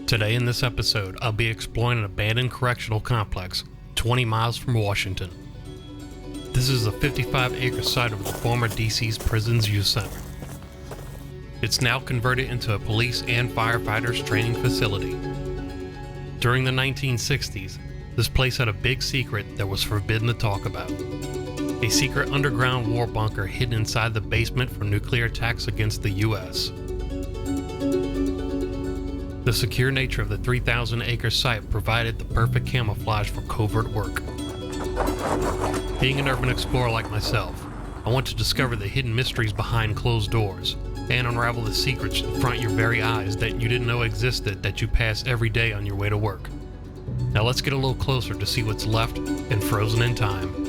Today in this episode, I'll be exploring an abandoned correctional complex 20 miles from Washington. This is a 55-acre site of the former DC's Prisons Youth Center. It's now converted into a police and firefighters training facility. During the 1960s, this place had a big secret that was forbidden to talk about. A secret underground war bunker hidden inside the basement for nuclear attacks against the U.S. The secure nature of the 3,000-acre site provided the perfect camouflage for covert work. Being an urban explorer like myself, I want to discover the hidden mysteries behind closed doors and unravel the secrets in front of your very eyes that you didn't know existed that you pass every day on your way to work. Now let's get a little closer to see what's left and frozen in time.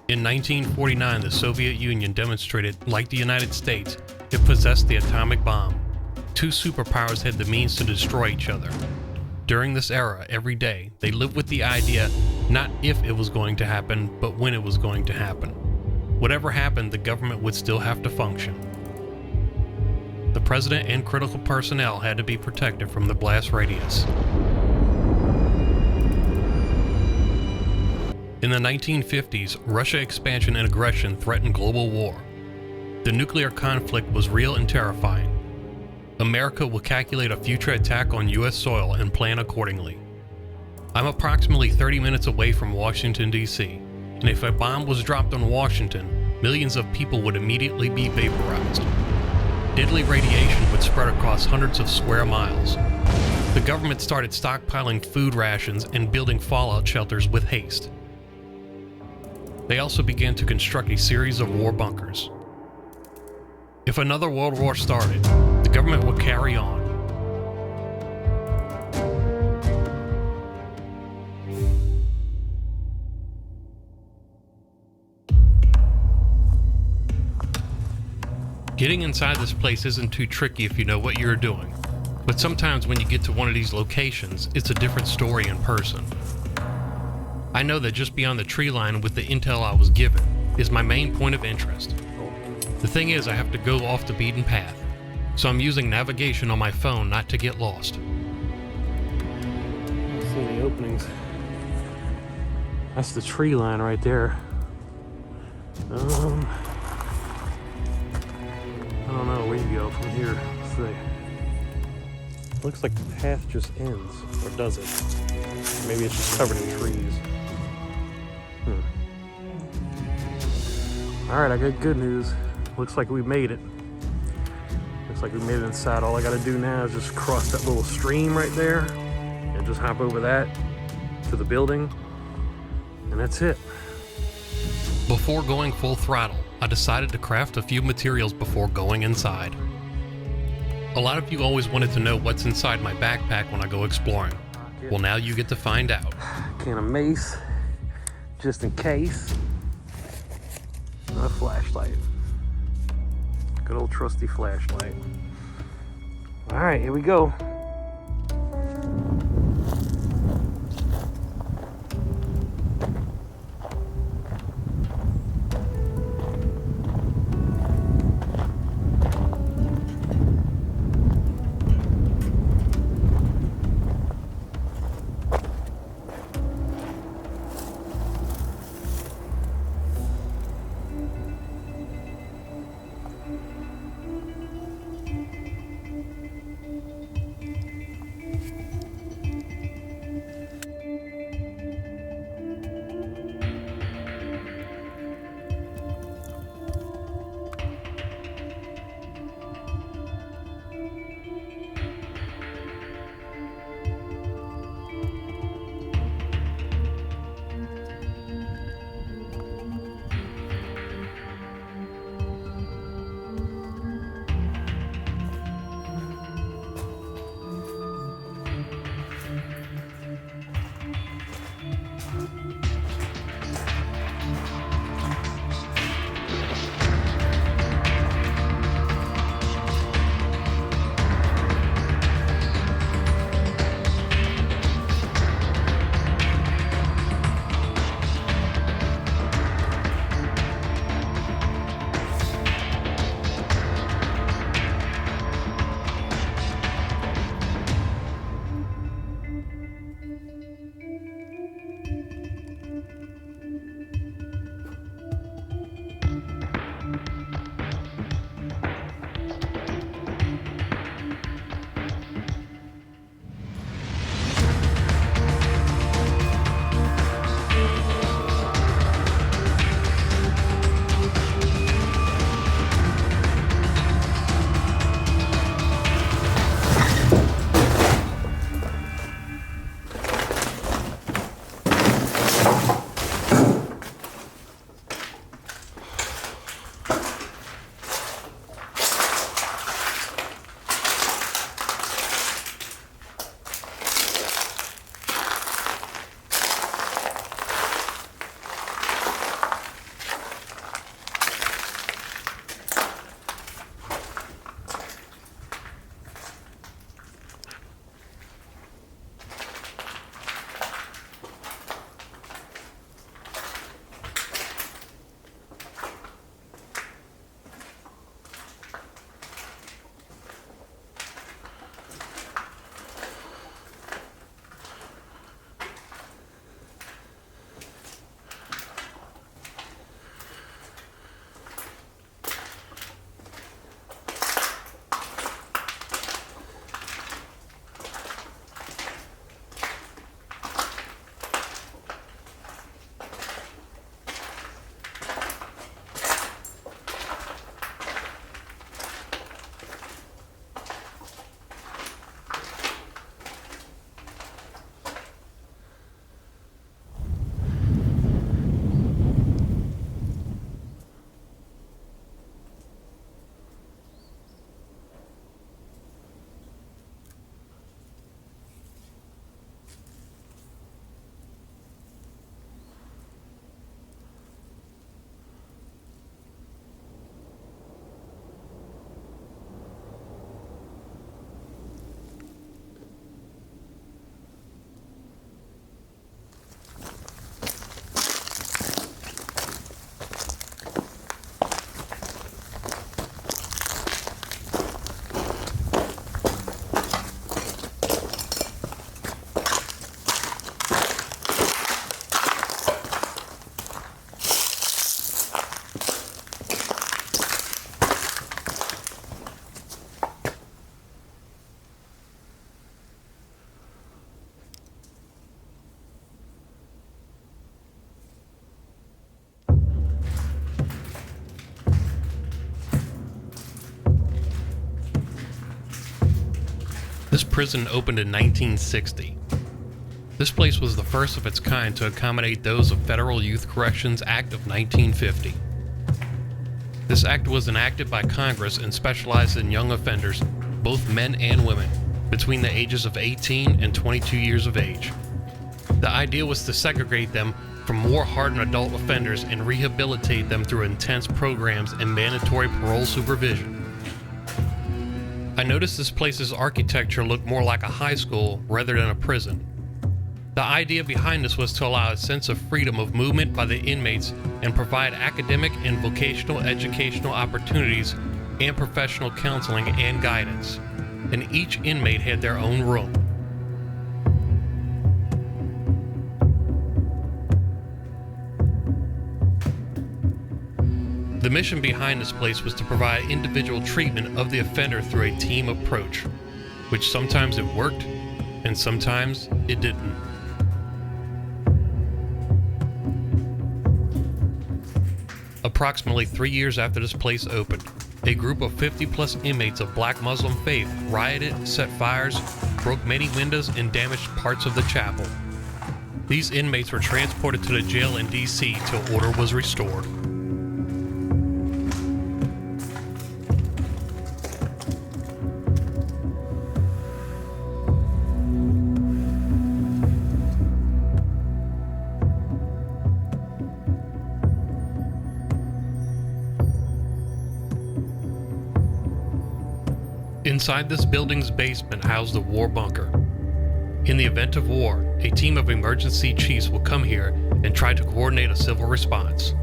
In 1949, the Soviet Union demonstrated, like the United States, it possessed the atomic bomb. Two superpowers had the means to destroy each other. During this era, every day, they lived with the idea not if it was going to happen, but when it was going to happen. Whatever happened, the government would still have to function. The president and critical personnel had to be protected from the blast radius. In the 1950s, Russia's expansion and aggression threatened global war. The nuclear conflict was real and terrifying. America will calculate a future attack on U.S. soil and plan accordingly. I'm approximately 30 minutes away from Washington, D.C., and if a bomb was dropped on Washington, millions of people would immediately be vaporized. Deadly radiation would spread across hundreds of square miles. The government started stockpiling food rations and building fallout shelters with haste. They also began to construct a series of war bunkers. If another world war started, the government would carry on. Getting inside this place isn't too tricky if you know what you're doing, but sometimes when you get to one of these locations, it's a different story in person. I know that just beyond the tree line with the intel I was given is my main point of interest. The thing is, I have to go off the beaten path, so I'm using navigation on my phone not to get lost. I don't see any openings. That's the tree line right there. I don't know where you go from here. Let's see. Looks like the path just ends, or does it? Maybe it's just covered in trees. Alright, I got good news. Looks like we made it. Looks like we made it inside. All I gotta do now is just cross that little stream right there and just hop over that to the building, and that's it. Before going full throttle, I decided to craft a few materials before going inside. A lot of you always wanted to know what's inside my backpack when I go exploring. Well, now you get to find out. Can of mace, just in case. A flashlight. Good old trusty flashlight. All right, here we go. This prison opened in 1960. This place was the first of its kind to accommodate those of Federal Youth Corrections Act of 1950. This act was enacted by Congress and specialized in young offenders, both men and women, between the ages of 18 and 22 years of age. The idea was to segregate them from more hardened adult offenders and rehabilitate them through intense programs and mandatory parole supervision. I noticed this place's architecture looked more like a high school rather than a prison. The idea behind this was to allow a sense of freedom of movement by the inmates and provide academic and vocational educational opportunities and professional counseling and guidance. And each inmate had their own room. The mission behind this place was to provide individual treatment of the offender through a team approach, which sometimes it worked and sometimes it didn't. Approximately 3 years after this place opened, a group of 50-plus inmates of Black Muslim faith rioted, set fires, broke many windows, and damaged parts of the chapel. These inmates were transported to the jail in D.C. till order was restored. Inside this building's basement housed the war bunker. In the event of war, a team of emergency chiefs will come here and try to coordinate a civil response.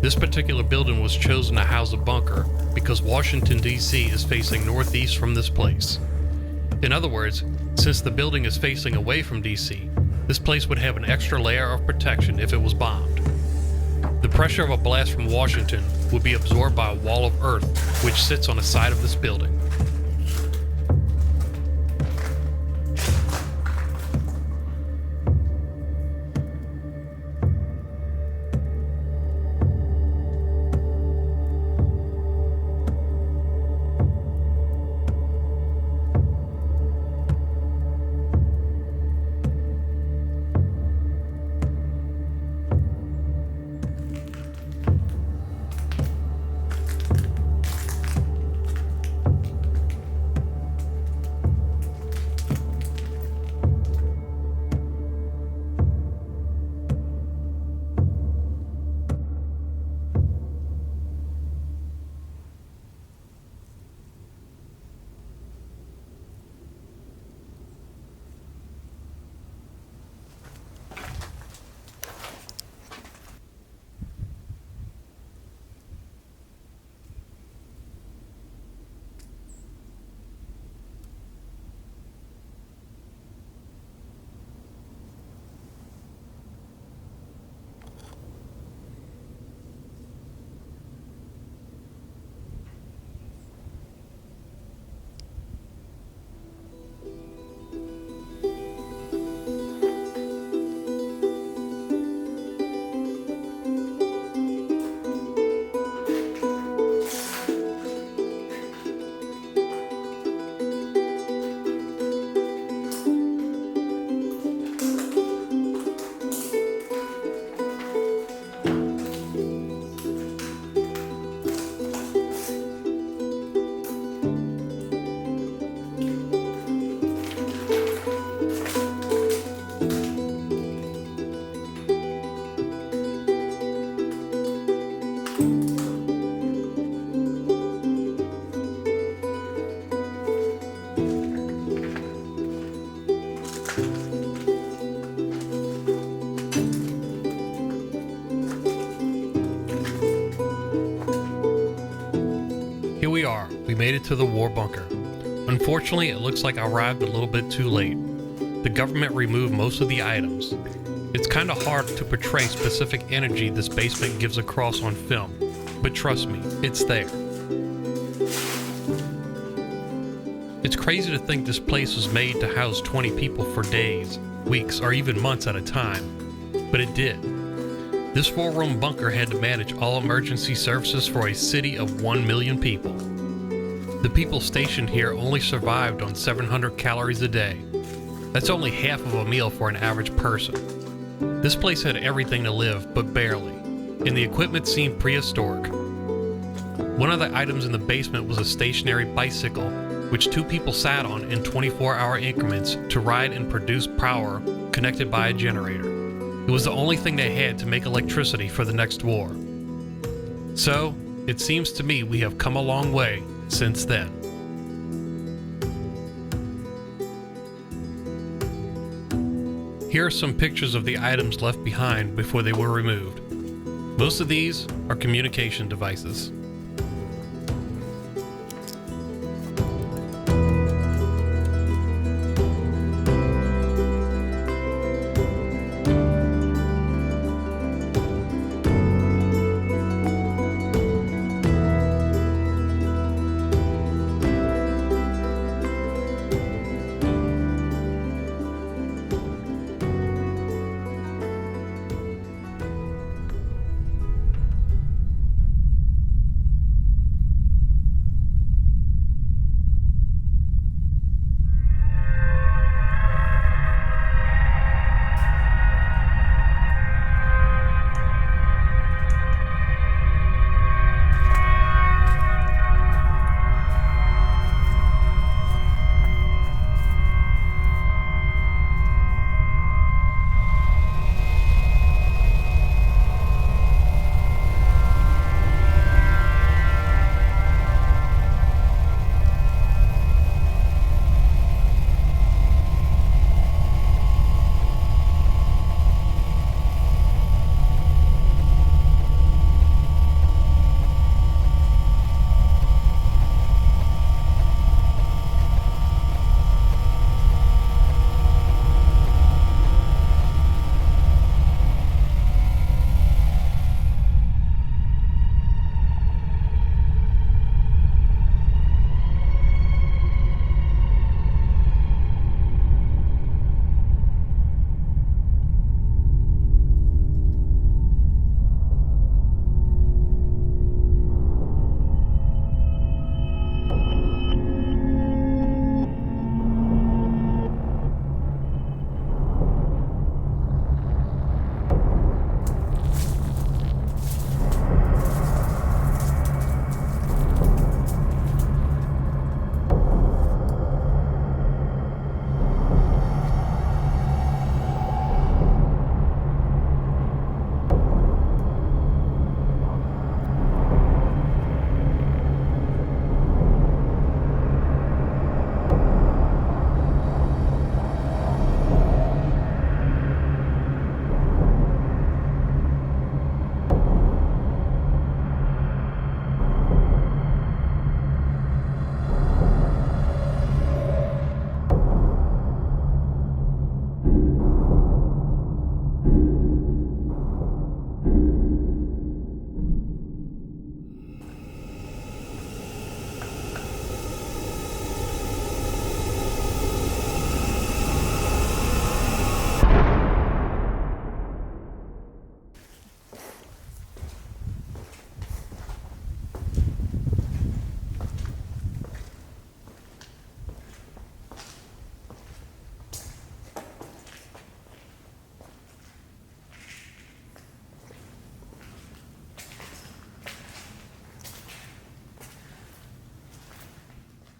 This particular building was chosen to house a bunker because Washington, D.C. is facing northeast from this place. In other words, since the building is facing away from D.C., this place would have an extra layer of protection if it was bombed. The pressure of a blast from Washington would be absorbed by a wall of earth which sits on the side of this building. Here we are. We made it to the war bunker. Unfortunately, it looks like I arrived a little bit too late. The government removed most of the items. It's kind of hard to portray specific energy this basement gives across on film, but trust me, it's there. It's crazy to think this place was made to house 20 people for days, weeks, or even months at a time, but it did. This 4-room bunker had to manage all emergency services for a city of 1 million people. The people stationed here only survived on 700 calories a day. That's only half of a meal for an average person. This place had everything to live, but barely, and the equipment seemed prehistoric. One of the items in the basement was a stationary bicycle, which 2 people sat on in 24-hour increments to ride and produce power connected by a generator. It was the only thing they had to make electricity for the next war. So, it seems to me we have come a long way since then. Here are some pictures of the items left behind before they were removed. Most of these are communication devices.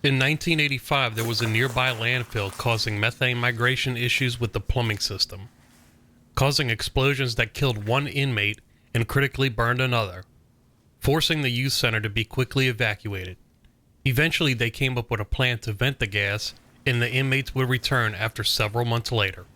In 1985, there was a nearby landfill causing methane migration issues with the plumbing system, causing explosions that killed one inmate and critically burned another, forcing the youth center to be quickly evacuated. Eventually, they came up with a plan to vent the gas, and the inmates would return after several months later.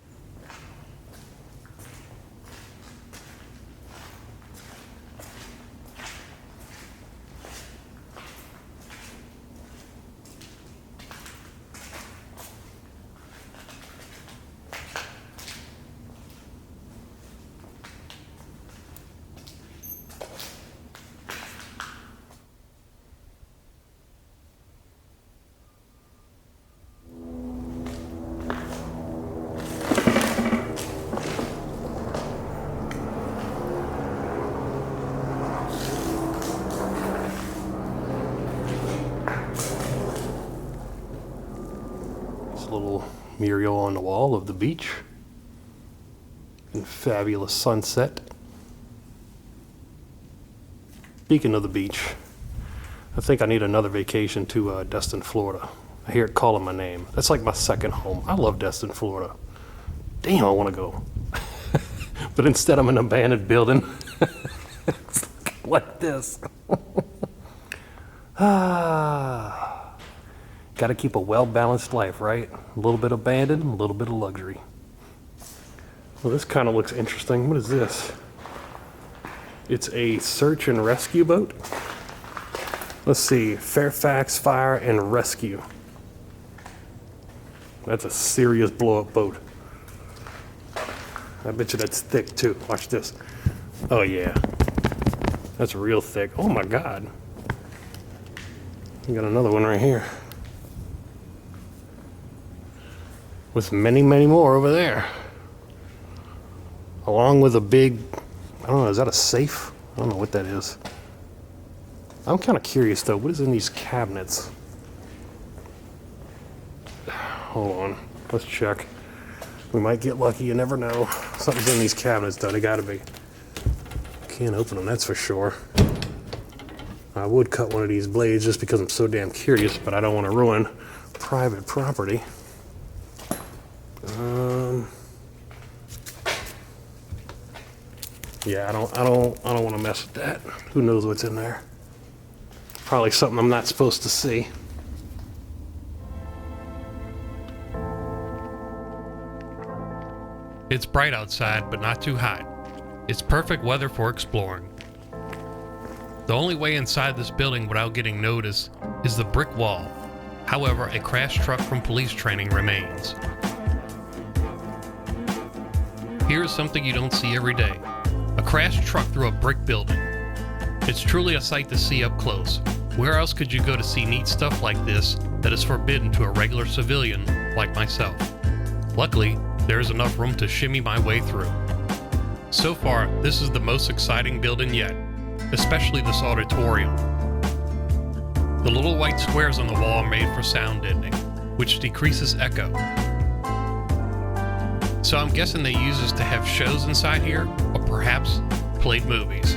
little mural on the wall of the beach. And fabulous sunset. Speaking of the beach, I think I need another vacation to Destin, Florida. I hear it calling my name. That's like my second home. I love Destin, Florida. Damn, I want to go. But instead I'm in an abandoned building. Like this. Gotta keep a well-balanced life, right? A little bit abandoned, a little bit of luxury. Well, this kind of looks interesting. What is this? It's a search and rescue boat. Let's see, Fairfax Fire and Rescue. That's a serious blow-up boat. I bet you that's thick too. Watch this. Oh yeah, that's real thick. Oh my God. We got another one right here. With many, many more over there. Along with a big, I don't know, is that a safe? I don't know what that is. I'm kind of curious though, what is in these cabinets? Hold on, let's check. We might get lucky, you never know. Something's in these cabinets though, they gotta be. Can't open them, that's for sure. I would cut one of these blades just because I'm so damn curious, but I don't want to ruin private property. Yeah, I don't want to mess with that. Who knows what's in there? Probably something I'm not supposed to see. It's bright outside, but not too hot. It's perfect weather for exploring. The only way inside this building without getting noticed is the brick wall. However, a crashed truck from police training remains. Here's something you don't see every day. A crashed truck through a brick building. It's truly a sight to see up close. Where else could you go to see neat stuff like this that is forbidden to a regular civilian like myself? Luckily, there is enough room to shimmy my way through. So far, this is the most exciting building yet, especially this auditorium. The little white squares on the wall are made for sound deadening, which decreases echo. So I'm guessing they use this to have shows inside here, or perhaps played movies.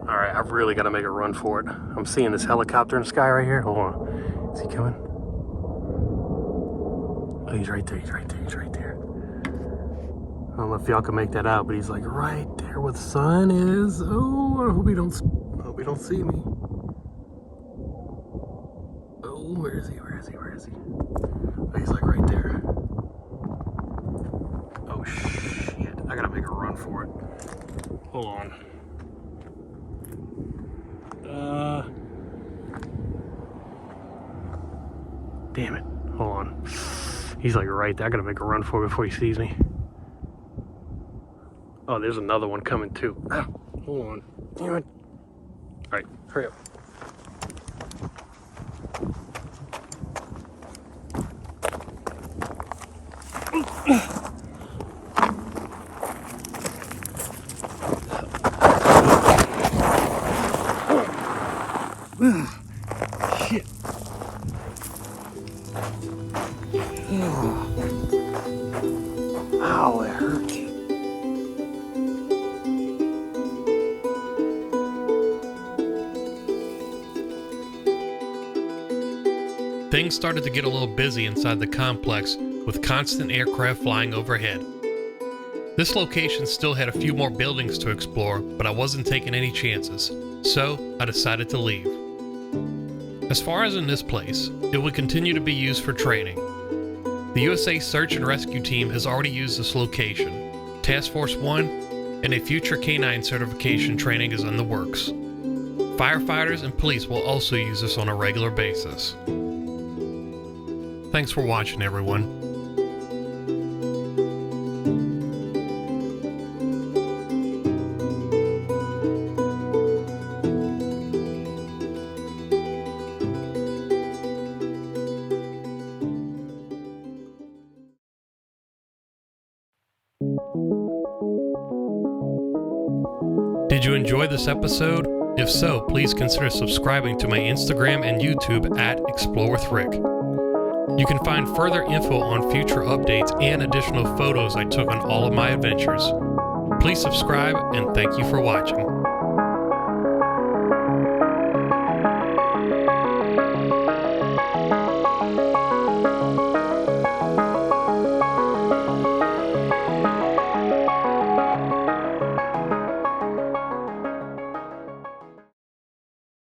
Alright, I've really got to make a run for it. I'm seeing this helicopter in the sky right here. Hold on. Is he coming? Oh, he's right there. He's right there. He's right there. I don't know if y'all can make that out, but he's like right there where the sun is. Oh, I hope he don't see me. Oh, where is he? Where is he? Where is he? Oh, he's like right there. Oh shit! I gotta make a run for it. Hold on. Damn it. Hold on. He's like right there. I gotta make a run for it before he sees me. Oh, there's another one coming too. Ah, hold on. Damn it. Alright, hurry up. Shit. Ow, it hurts. Things started to get a little busy inside the complex with constant aircraft flying overhead. This location still had a few more buildings to explore, but I wasn't taking any chances, so I decided to leave. As far as in this place, it would continue to be used for training. The USA Search and Rescue Team has already used this location. Task Force 1 and a future canine certification training is in the works. Firefighters and police will also use this on a regular basis. Thanks for watching, everyone. Did you enjoy this episode? If so, please consider subscribing to my Instagram and YouTube at Explore with Rick. You can find further info on future updates and additional photos I took on all of my adventures. Please subscribe and thank you for watching.